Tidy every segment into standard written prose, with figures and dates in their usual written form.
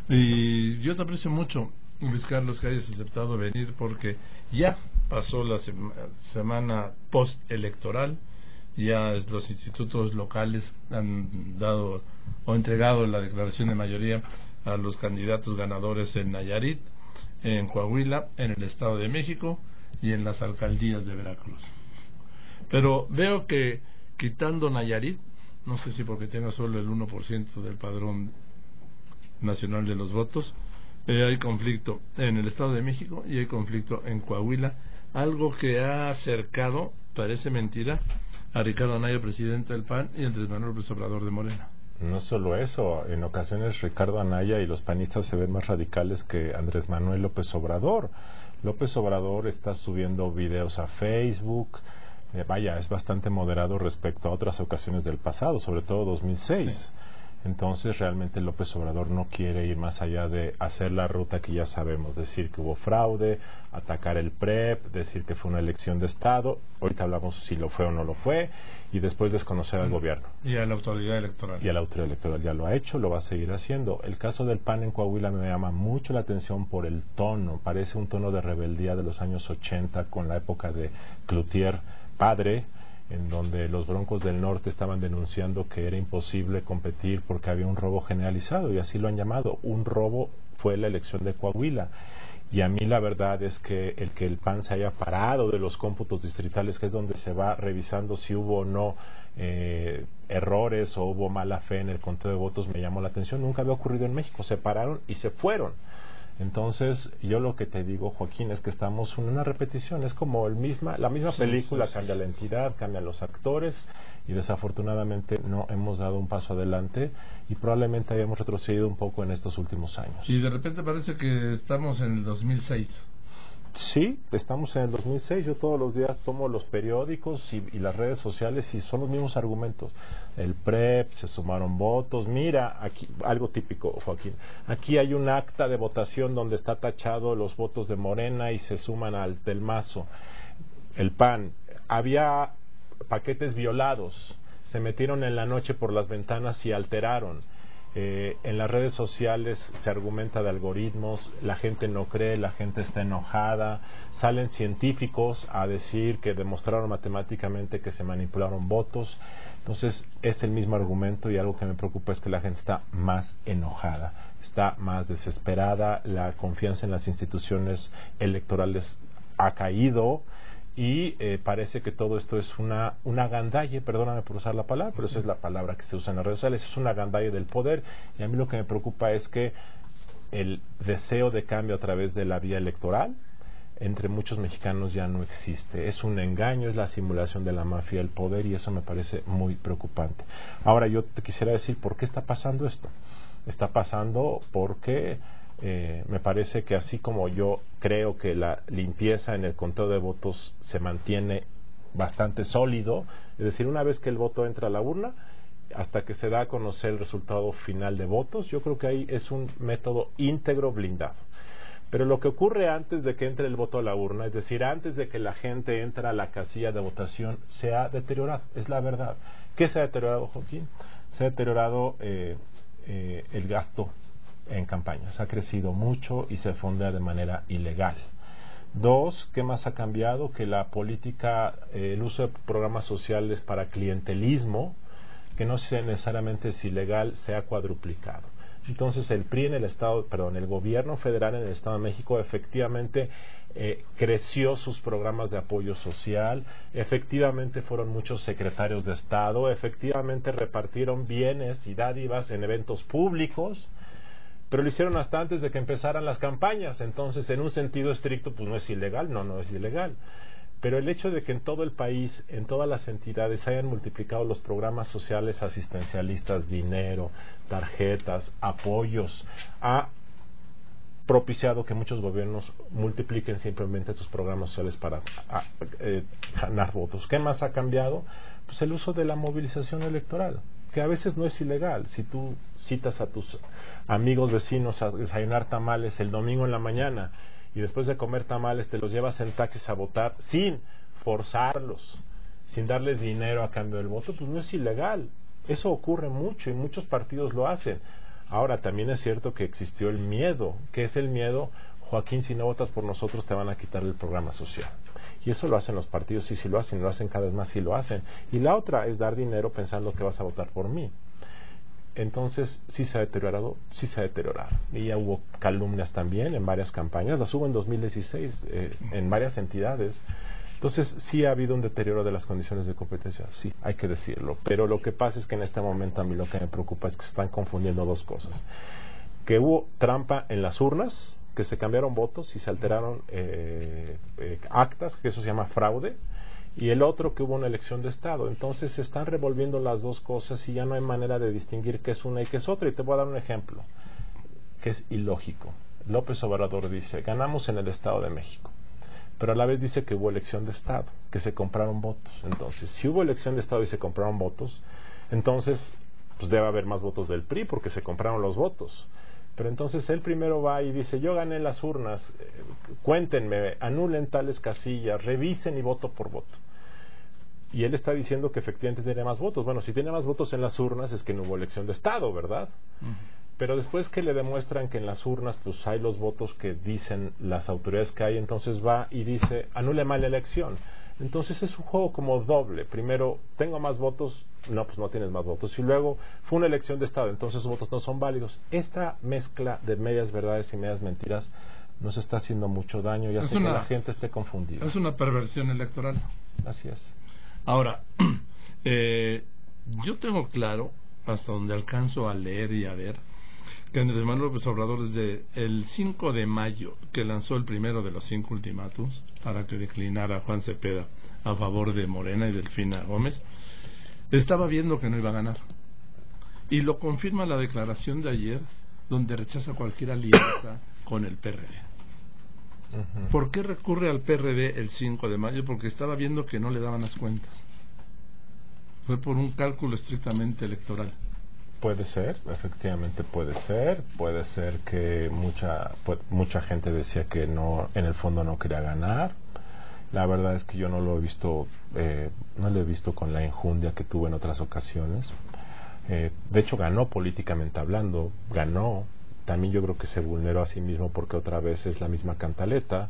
Y yo te aprecio mucho, Luis Carlos, que hayas aceptado venir, porque ya pasó la semana postelectoral, ya los institutos locales han dado o entregado la declaración de mayoría a los candidatos ganadores en Nayarit, en Coahuila, en el Estado de México y en las alcaldías de Veracruz. Pero veo que quitando Nayarit, no sé si porque tenga solo el 1% del padrón nacional de los votos, hay conflicto en el Estado de México y hay conflicto en Coahuila, algo que ha acercado, parece mentira, a Ricardo Anaya, presidente del PAN, y Andrés Manuel López Obrador de Morena. No solo eso, en ocasiones Ricardo Anaya y los panistas se ven más radicales que Andrés Manuel López Obrador. López Obrador está subiendo videos a Facebook, vaya, es bastante moderado respecto a otras ocasiones del pasado, sobre todo 2006. Sí. Entonces realmente López Obrador no quiere ir más allá de hacer la ruta que ya sabemos, decir que hubo fraude, atacar el PREP, decir que fue una elección de Estado, ahorita hablamos si lo fue o no lo fue, y después desconocer al gobierno. Y a la autoridad electoral. Y a la autoridad electoral ya lo ha hecho, lo va a seguir haciendo. El caso del PAN en Coahuila me llama mucho la atención por el tono, parece un tono de rebeldía de los años 80 con la época de Cloutier padre, en donde los Broncos del Norte estaban denunciando que era imposible competir porque había un robo generalizado, y así lo han llamado. Un robo fue la elección de Coahuila, y a mí la verdad es que el PAN se haya parado de los cómputos distritales, que es donde se va revisando si hubo o no errores o hubo mala fe en el conteo de votos, me llamó la atención. Nunca había ocurrido en México, se pararon y se fueron. Entonces, yo lo que te digo, Joaquín, es que estamos en una repetición, es como la misma película, cambia la entidad, cambian los actores, y desafortunadamente no hemos dado un paso adelante y probablemente hayamos retrocedido un poco en estos últimos años. Y de repente parece que estamos en el 2006. Sí, estamos en el 2006. Yo todos los días tomo los periódicos y las redes sociales y son los mismos argumentos. El PREP, se sumaron votos. Mira, aquí algo típico, Joaquín. Aquí hay un acta de votación donde está tachado los votos de Morena y se suman al del Mazo. El PAN, había paquetes violados, se metieron en la noche por las ventanas y alteraron. En las redes sociales se argumenta de algoritmos, la gente no cree, la gente está enojada, salen científicos a decir que demostraron matemáticamente que se manipularon votos. Entonces es el mismo argumento, y algo que me preocupa es que la gente está más enojada, está más desesperada, la confianza en las instituciones electorales ha caído, y parece que todo esto es una gandalle, perdóname por usar la palabra, pero esa es la palabra que se usa en las redes sociales, es una gandalle del poder. Y a mí lo que me preocupa es que el deseo de cambio a través de la vía electoral entre muchos mexicanos ya no existe. Es un engaño, es la simulación de la mafia del poder, y eso me parece muy preocupante. Ahora yo te quisiera decir por qué está pasando esto. Está pasando porque me parece que así como yo creo que la limpieza en el conteo de votos se mantiene bastante sólido, es decir, una vez que el voto entra a la urna, hasta que se da a conocer el resultado final de votos, yo creo que ahí es un método íntegro, blindado. Pero lo que ocurre antes de que entre el voto a la urna, es decir, antes de que la gente entre a la casilla de votación, se ha deteriorado, es la verdad. ¿Qué se ha deteriorado, Joaquín? Se ha deteriorado el gasto en campañas, ha crecido mucho y se fondea de manera ilegal. Dos, ¿qué más ha cambiado? Que la política, el uso de programas sociales para clientelismo, que no sea necesariamente es ilegal, se ha cuadruplicado. Entonces el PRI en el gobierno federal en el Estado de México efectivamente creció sus programas de apoyo social, efectivamente fueron muchos secretarios de Estado, efectivamente repartieron bienes y dádivas en eventos públicos, pero lo hicieron hasta antes de que empezaran las campañas. Entonces, en un sentido estricto, pues no es ilegal, no es ilegal. Pero el hecho de que en todo el país, en todas las entidades, hayan multiplicado los programas sociales asistencialistas, dinero, tarjetas, apoyos, ha propiciado que muchos gobiernos multipliquen simplemente sus programas sociales para ganar votos. ¿Qué más ha cambiado? Pues el uso de la movilización electoral, que a veces no es ilegal. Si tú citas a tus amigos vecinos a desayunar tamales el domingo en la mañana y después de comer tamales te los llevas en taxis a votar sin forzarlos, sin darles dinero a cambio del voto, pues no es ilegal. Eso ocurre mucho y muchos partidos lo hacen. Ahora, también es cierto que existió el miedo. ¿Qué es el miedo? Joaquín, si no votas por nosotros te van a quitar el programa social. Y eso lo hacen los partidos, sí lo hacen cada vez más, sí lo hacen. Y la otra es dar dinero pensando que vas a votar por mí. Entonces, sí se ha deteriorado. Y ya hubo calumnias también en varias campañas, las hubo en 2016 en varias entidades. Entonces, sí ha habido un deterioro de las condiciones de competencia, sí, hay que decirlo. Pero lo que pasa es que en este momento a mí lo que me preocupa es que se están confundiendo dos cosas. Que hubo trampa en las urnas, que se cambiaron votos y se alteraron actas, que eso se llama fraude, y el otro que hubo una elección de Estado. Entonces se están revolviendo las dos cosas y ya no hay manera de distinguir qué es una y qué es otra. Y te voy a dar un ejemplo que es ilógico. López Obrador dice, ganamos en el Estado de México, pero a la vez dice que hubo elección de Estado, que se compraron votos. Entonces, si hubo elección de Estado y se compraron votos, entonces pues debe haber más votos del PRI porque se compraron los votos. Pero entonces él primero va y dice, yo gané las urnas, cuéntenme, anulen tales casillas, revisen y voto por voto. Y él está diciendo que efectivamente tiene más votos. Bueno, si tiene más votos en las urnas es que no hubo elección de Estado, ¿verdad? Pero después que le demuestran que en las urnas pues hay los votos que dicen las autoridades que hay, entonces va y dice, anule mal la elección. Entonces es un juego como doble. Primero, tengo más votos, no, pues no tienes más votos. Y luego, fue una elección de Estado, entonces los votos no son válidos. Esta mezcla de medias verdades y medias mentiras nos está haciendo mucho daño y hace que la gente esté confundida. Es una perversión electoral. Así es. Ahora, yo tengo claro, hasta donde alcanzo a leer y a ver, que Andrés Manuel López Obrador, desde el 5 de mayo, que lanzó el primero de los 5 ultimátums para que declinara Juan Cepeda a favor de Morena y Delfina Gómez, estaba viendo que no iba a ganar. Y lo confirma la declaración de ayer, donde rechaza cualquier alianza con el PRD. ¿Por qué recurre al PRD el 5 de mayo? Porque estaba viendo que no le daban las cuentas. Fue por un cálculo estrictamente electoral. Puede ser, efectivamente puede ser que mucha gente decía que no, en el fondo no quería ganar. La verdad es que yo no lo he visto con la enjundia que tuvo en otras ocasiones. De hecho ganó políticamente hablando, también yo creo que se vulneró a sí mismo porque otra vez es la misma cantaleta,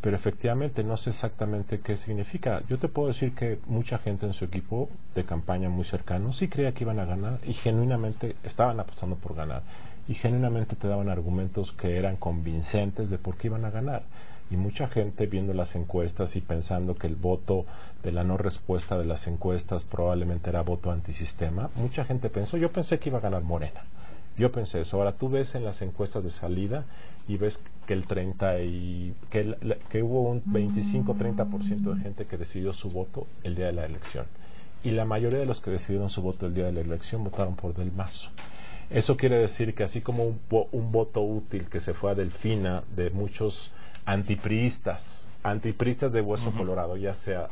pero efectivamente no sé exactamente qué significa. Yo te puedo decir que mucha gente en su equipo de campaña muy cercano sí creía que iban a ganar y genuinamente estaban apostando por ganar y genuinamente te daban argumentos que eran convincentes de por qué iban a ganar. Y mucha gente viendo las encuestas y pensando que el voto de la no respuesta de las encuestas probablemente era voto antisistema, mucha gente yo pensé que iba a ganar Morena. Yo pensé eso. Ahora tú ves en las encuestas de salida y ves que que hubo un 25-30% de gente que decidió su voto el día de la elección. Y la mayoría de los que decidieron su voto el día de la elección votaron por Del Mazo. Eso quiere decir que así como un voto útil que se fue a Delfina de muchos antipriistas de hueso colorado, ya sea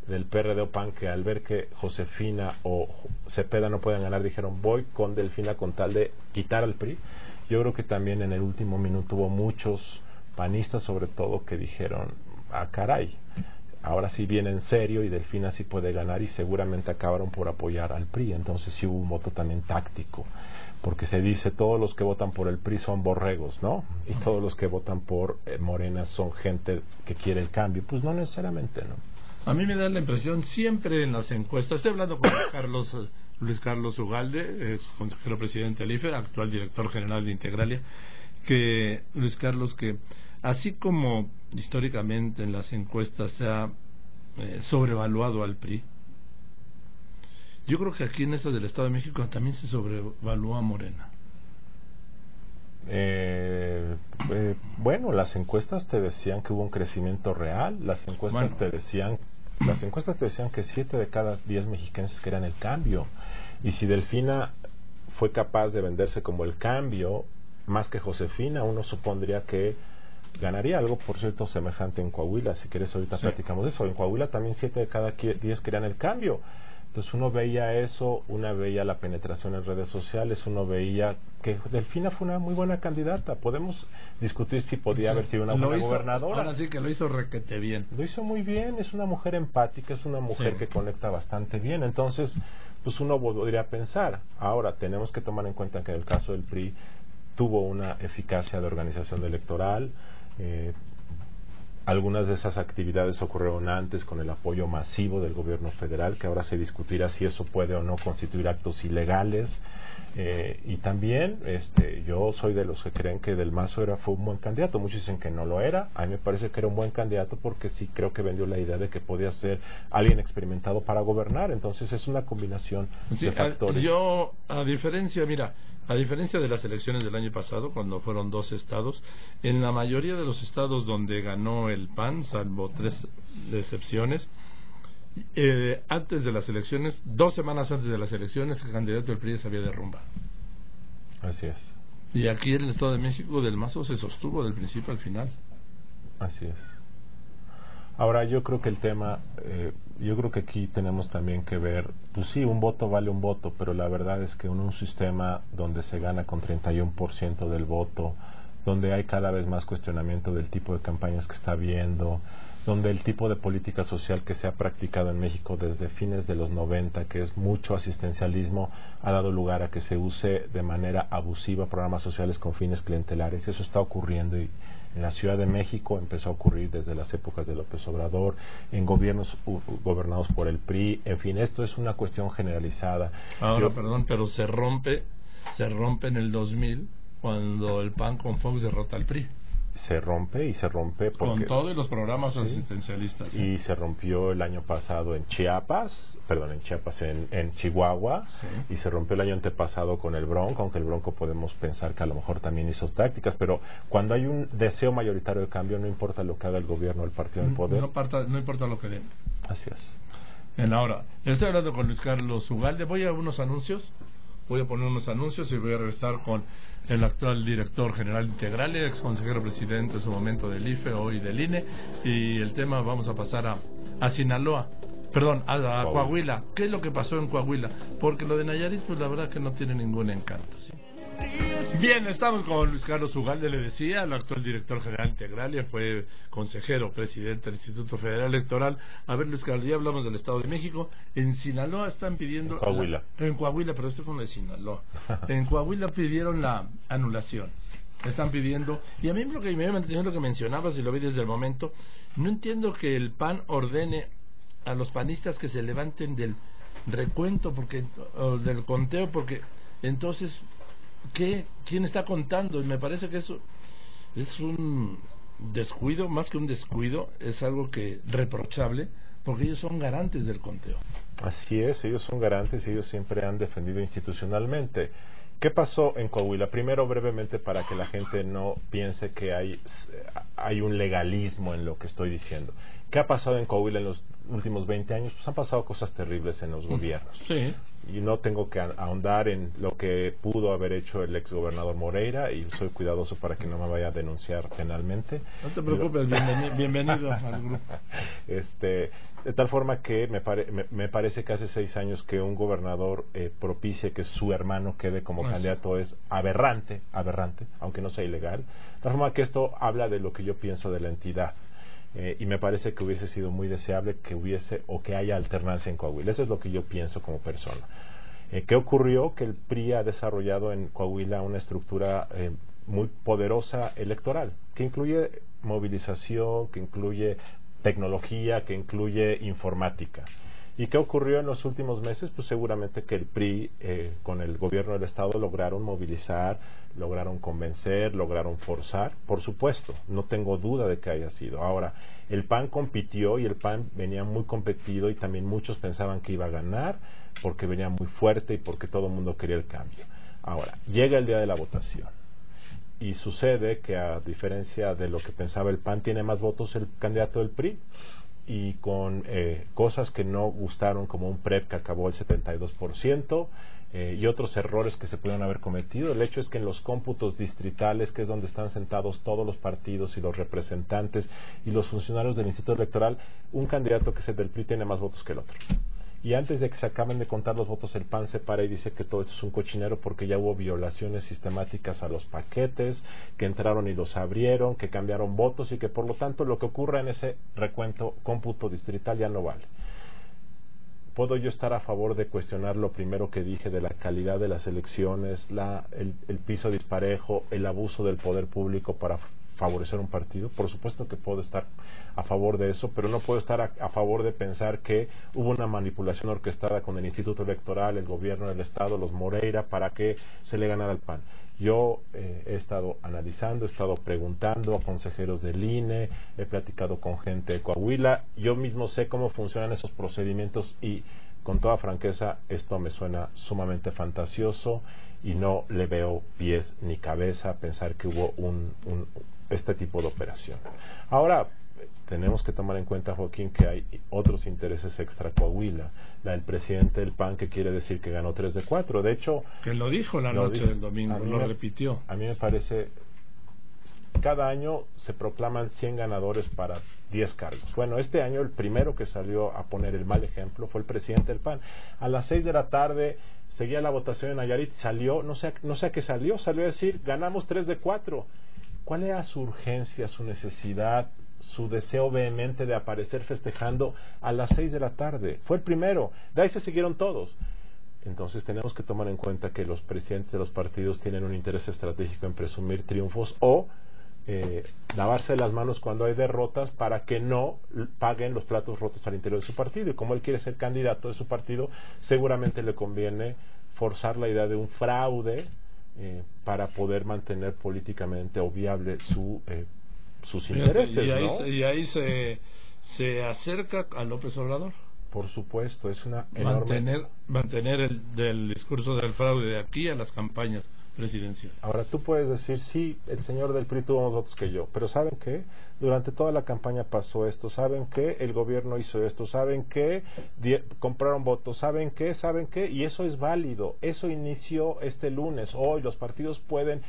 del PRD o PAN, que al ver que Josefina o Cepeda no pueden ganar, dijeron voy con Delfina con tal de quitar al PRI. Yo creo que también en el último minuto hubo muchos panistas sobre todo que dijeron, caray, ahora sí viene en serio y Delfina sí puede ganar, y seguramente acabaron por apoyar al PRI. Entonces sí hubo un voto también táctico, porque se dice todos los que votan por el PRI son borregos, ¿no? Y todos los que votan por Morena son gente que quiere el cambio. Pues no necesariamente, ¿no? A mí me da la impresión siempre en las encuestas, estoy hablando con Luis Carlos Ugalde, es consejero presidente del IFE, actual director general de Integralia, que Luis Carlos, que así como históricamente en las encuestas se ha sobrevaluado al PRI, yo creo que aquí en esta del Estado de México también se sobrevaluó a Morena. Bueno, las encuestas te decían que hubo un crecimiento real, las encuestas te decían que 7 de cada 10 mexicanos querían el cambio, y si Delfina fue capaz de venderse como el cambio más que Josefina, uno supondría que ganaría algo, por cierto, semejante en Coahuila. Si quieres ahorita platicamos de eso. En Coahuila también 7 de cada 10 querían el cambio. Entonces uno veía eso, uno veía la penetración en redes sociales, uno veía que Delfina fue una muy buena candidata. Podemos discutir si podía haber sido una buena gobernadora. Ahora sí que lo hizo requete bien. Lo hizo muy bien, es una mujer empática, es una mujer que conecta bastante bien. Entonces, pues uno podría pensar. Ahora, tenemos que tomar en cuenta que en el caso del PRI tuvo una eficacia de organización electoral. Algunas de esas actividades ocurrieron antes con el apoyo masivo del gobierno federal, que ahora se discutirá si eso puede o no constituir actos ilegales. Y también yo soy de los que creen que Del Mazo fue un buen candidato. Muchos dicen que no lo era. A mí me parece que era un buen candidato porque sí creo que vendió la idea de que podía ser alguien experimentado para gobernar. Entonces es una combinación de factores. Yo, a diferencia de las elecciones del año pasado, cuando fueron 2 estados, en la mayoría de los estados donde ganó el PAN, salvo 3 excepciones, antes de las elecciones, 2 semanas antes de las elecciones, el candidato del PRI se había derrumbado. Así es. Y aquí en el Estado de México, Del Mazo se sostuvo del principio al final. Así es. Ahora, yo creo que el tema, yo creo que aquí tenemos también que ver, pues sí, un voto vale un voto, pero la verdad es que en un sistema donde se gana con 31% del voto, donde hay cada vez más cuestionamiento del tipo de campañas que está habiendo, donde el tipo de política social que se ha practicado en México desde fines de los 90, que es mucho asistencialismo, ha dado lugar a que se use de manera abusiva programas sociales con fines clientelares. Eso está ocurriendo y en la Ciudad de México empezó a ocurrir desde las épocas de López Obrador, en gobiernos gobernados por el PRI. En fin, esto es una cuestión generalizada. Ahora, perdón, pero se rompe en el 2000 cuando el PAN con Fox derrota al PRI. Se rompe porque, con todos los programas asistencialistas. Y se rompió el año pasado en Chiapas, en Chihuahua, y se rompió el año antepasado con el Bronco, aunque el Bronco podemos pensar que a lo mejor también hizo tácticas, pero cuando hay un deseo mayoritario de cambio, no importa lo que haga el gobierno o el partido del poder. No importa lo que den. Así es. Ahora, estoy hablando con Luis Carlos Ugalde. Voy a unos anuncios. Voy a poner unos anuncios y voy a regresar con el actual director general integral, ex consejero presidente en su momento del IFE, hoy del INE, y el tema vamos a pasar a Sinaloa, perdón, a Coahuila. ¿Qué es lo que pasó en Coahuila? Porque lo de Nayarit, pues la verdad que no tiene ningún encanto, ¿sí? Bien, estamos con Luis Carlos Ugalde, le decía, el actual director general integral, y fue consejero presidente del Instituto Federal Electoral. A ver, Luis Carlos, ya hablamos del Estado de México. En Sinaloa están pidiendo... En Coahuila, pero esto es con lo de Sinaloa. En Coahuila pidieron la anulación. Están pidiendo... Y a mí lo que me llama la atención, lo que mencionabas, y lo vi desde el momento, no entiendo que el PAN ordene a los panistas que se levanten del recuento, o del conteo, porque entonces... ¿Quién está contando? Y me parece que eso es un descuido, más que un descuido, es algo que reprochable, porque ellos son garantes del conteo. Así es, ellos son garantes y ellos siempre han defendido institucionalmente. ¿Qué pasó en Coahuila? Primero, brevemente, para que la gente no piense que hay un legalismo en lo que estoy diciendo. ¿Qué ha pasado en Coahuila en los últimos 20 años? Pues han pasado cosas terribles en los gobiernos. Sí. Y no tengo que ahondar en lo que pudo haber hecho el ex gobernador Moreira, y soy cuidadoso para que no me vaya a denunciar penalmente. No te preocupes, bienvenido al grupo. De tal forma que me parece que hace 6 años que un gobernador propicie que su hermano quede como candidato es aberrante, aunque no sea ilegal. De tal forma que esto habla de lo que yo pienso de la entidad. Y me parece que hubiese sido muy deseable que hubiese o que haya alternancia en Coahuila. Eso es lo que yo pienso como persona. ¿Qué ocurrió? Que el PRI ha desarrollado en Coahuila una estructura muy poderosa electoral, que incluye movilización, que incluye tecnología, que incluye informática. ¿Y qué ocurrió en los últimos meses? Pues seguramente que el PRI con el gobierno del Estado lograron movilizar, lograron convencer, lograron forzar. Por supuesto, no tengo duda de que haya sido. Ahora, el PAN compitió y el PAN venía muy competido y también muchos pensaban que iba a ganar porque venía muy fuerte y porque todo el mundo quería el cambio. Ahora, llega el día de la votación y sucede que, a diferencia de lo que pensaba el PAN, tiene más votos el candidato del PRI, y con cosas que no gustaron, como un PREP que acabó el 72%, y otros errores que se pudieron haber cometido. El hecho es que en los cómputos distritales, que es donde están sentados todos los partidos y los representantes y los funcionarios del Instituto Electoral, un candidato que es el del PRI tiene más votos que el otro. Y antes de que se acaben de contar los votos, el PAN se para y dice que todo esto es un cochinero porque ya hubo violaciones sistemáticas a los paquetes, que entraron y los abrieron, que cambiaron votos y que por lo tanto lo que ocurra en ese recuento, cómputo distrital, ya no vale. ¿Puedo yo estar a favor de cuestionar lo primero que dije de la calidad de las elecciones, el piso disparejo, el abuso del poder público para favorecer un partido? Por supuesto que puedo estar a favor de eso, pero no puedo estar a favor de pensar que hubo una manipulación orquestada con el Instituto Electoral, el gobierno del Estado, los Moreira, para que se le ganara el PAN. Yo he estado analizando, he estado preguntando a consejeros del INE, he platicado con gente de Coahuila, yo mismo sé cómo funcionan esos procedimientos y con toda franqueza esto me suena sumamente fantasioso y no le veo pies ni cabeza a pensar que hubo este tipo de operación. Ahora, tenemos que tomar en cuenta, Joaquín, que hay otros intereses extra Coahuila. La del presidente del PAN, que quiere decir que ganó 3 de 4. De hecho, que lo dijo la noche del domingo, lo repitió. A mí me parece, cada año se proclaman 100 ganadores para 10 cargos. Bueno, este año el primero que salió a poner el mal ejemplo fue el presidente del PAN. A las 6 de la tarde seguía la votación en Nayarit, salió, no sé a qué salió a decir, ganamos 3 de 4. ¿Cuál era su urgencia, su necesidad, su deseo vehemente de aparecer festejando a las 6 de la tarde? Fue el primero, de ahí se siguieron todos. Entonces tenemos que tomar en cuenta que los presidentes de los partidos tienen un interés estratégico en presumir triunfos o lavarse las manos cuando hay derrotas para que no paguen los platos rotos al interior de su partido. Y como él quiere ser candidato de su partido, seguramente le conviene forzar la idea de un fraude para poder mantener políticamente o viable sus intereses, ¿no? Y ahí se acerca a López Obrador. Por supuesto, es una mantener el discurso del fraude de aquí a las campañas presidenciales. Ahora tú puedes decir, sí, el señor del PRI tuvo más votos que yo, pero ¿saben qué? Durante toda la campaña pasó esto, ¿saben qué? El gobierno hizo esto, ¿saben qué? Compraron votos, ¿saben qué? Y eso es válido, eso inició este lunes. Hoy los partidos pueden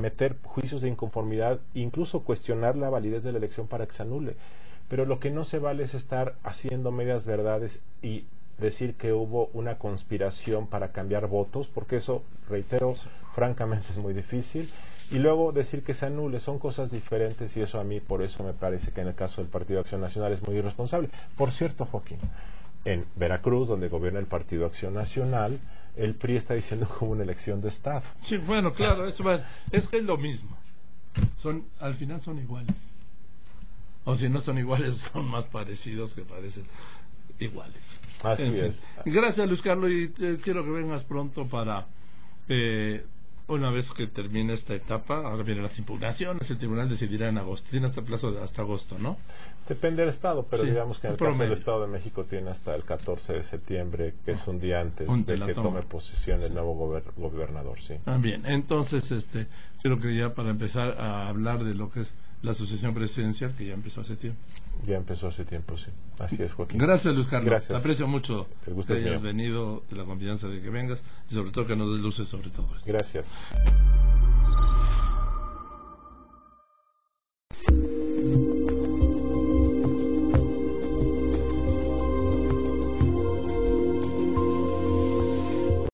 meter juicios de inconformidad, incluso cuestionar la validez de la elección para que se anule. Pero lo que no se vale es estar haciendo medias verdades y decir que hubo una conspiración para cambiar votos, porque eso, reitero, francamente es muy difícil, y luego decir que se anule. Son cosas diferentes y eso a mí, por eso me parece que en el caso del Partido Acción Nacional es muy irresponsable. Por cierto, Joaquín, en Veracruz, donde gobierna el Partido Acción Nacional, el PRI está diciendo como una elección de Estado. Sí, bueno, claro, es que es lo mismo. Al final son iguales. O si no son iguales, son más parecidos que parecen iguales. Así es. Gracias, Luis Carlos, y quiero que vengas pronto para una vez que termine esta etapa. Ahora vienen las impugnaciones, el tribunal decidirá en agosto. Tiene hasta plazo hasta agosto, ¿no? Depende del estado, pero sí, digamos que en el caso del Estado de México tiene hasta el 14 de septiembre, que es un día antes de que tome posesión el nuevo gobernador, sí. Bien, entonces creo que ya para empezar a hablar de lo que es la asociación presidencial, que ya empezó hace tiempo. Ya empezó hace tiempo, sí. Así es, Joaquín. Gracias, Luis Carlos. Gracias. Te aprecio mucho que hayas venido, de la confianza de que vengas y sobre todo que nos des luces sobre todo esto. Gracias.